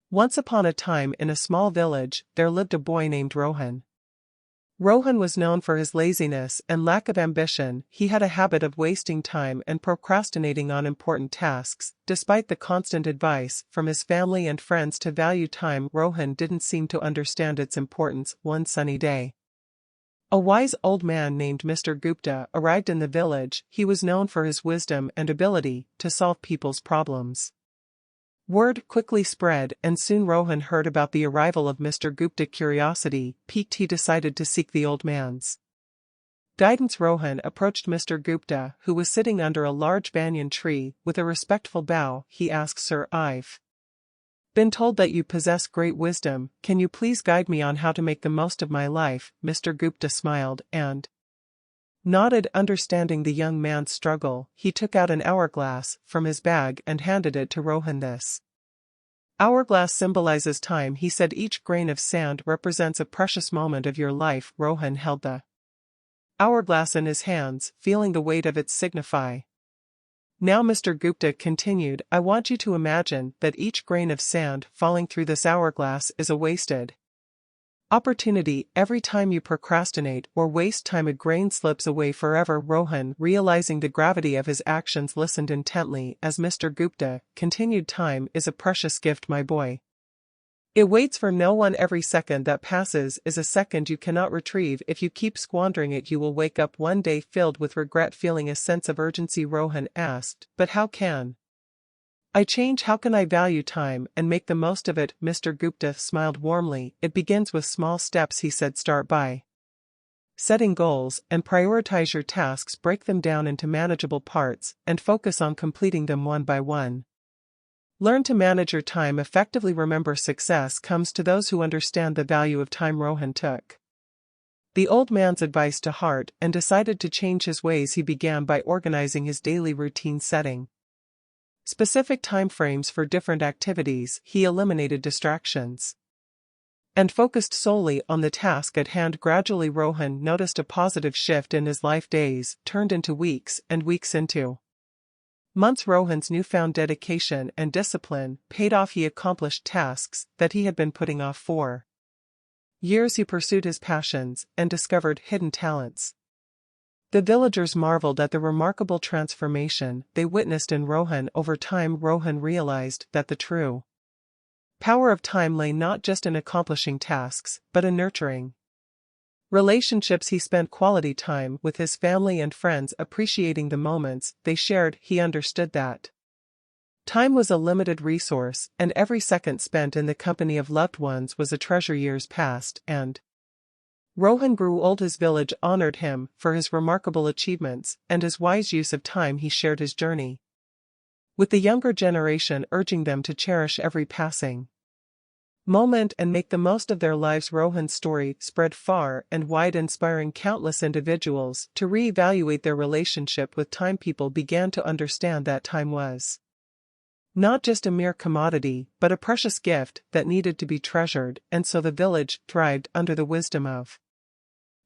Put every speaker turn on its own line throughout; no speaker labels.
Once upon a time in a small village, there lived a boy named Rohan. Rohan was known for his laziness and lack of ambition. He had a habit of wasting time and procrastinating on important tasks. Despite the constant advice from his family and friends to value time, Rohan didn't seem to understand its importance. One sunny day, a wise old man named Mr. Gupta arrived in the village. He was known for his wisdom and ability to solve people's problems. Word quickly spread, and soon Rohan heard about the arrival of Mr. Gupta. Curiosity piqued, he decided to seek the old man's guidance. Rohan approached Mr. Gupta, who was sitting under a large banyan tree. With a respectful bow, he asked, "Sir, I've been told that you possess great wisdom. Can you please guide me on how to make the most of my life?" Mr. Gupta smiled and nodded, understanding the young man's struggle. He took out an hourglass from his bag and handed it to Rohan. "This hourglass symbolizes time," he said. "Each grain of sand represents a precious moment of your life." Rohan held the hourglass in his hands, feeling the weight of it signify. "Now," Mr. Gupta continued, "I want you to imagine that each grain of sand falling through this hourglass is a wasted opportunity. Every time you procrastinate or waste time, a grain slips away forever." Rohan, realizing the gravity of his actions, listened intently as Mr. Gupta continued, "Time is a precious gift, my boy. It waits for no one. Every second that passes is a second you cannot retrieve. If you keep squandering it, you will wake up one day filled with regret, feeling a sense of urgency." Rohan asked, "But how can I change? How can I value time and make the most of it?" Mr. Gupta smiled warmly. "It begins with small steps," he said. "Start by setting goals and prioritize your tasks. Break them down into manageable parts and focus on completing them one by one. Learn to manage your time effectively. Remember, success comes to those who understand the value of time." Rohan took the old man's advice to heart and decided to change his ways. He began by organizing his daily routine, setting specific time frames for different activities. He eliminated distractions and focused solely on the task at hand. Gradually, Rohan noticed a positive shift in his life. Days turned into weeks and weeks into months. Rohan's newfound dedication and discipline paid off. He accomplished tasks that he had been putting off for years. He pursued his passions and discovered hidden talents. The villagers marveled at the remarkable transformation they witnessed in Rohan. Over time, Rohan realized that the true power of time lay not just in accomplishing tasks, but in nurturing relationships. He spent quality time with his family and friends, appreciating the moments they shared. He understood that time was a limited resource, and every second spent in the company of loved ones was a treasure. Years passed, and Rohan grew old. His village honored him for his remarkable achievements and his wise use of time. He shared his journey with the younger generation, urging them to cherish every passing moment and make the most of their lives. Rohan's story spread far and wide, inspiring countless individuals to reevaluate their relationship with time. People began to understand that time was not just a mere commodity, but a precious gift that needed to be treasured, and so the village thrived under the wisdom of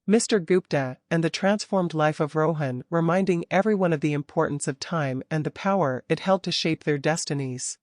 Mr. Gupta and the transformed life of Rohan, reminding everyone of the importance of time and the power it held to shape their destinies.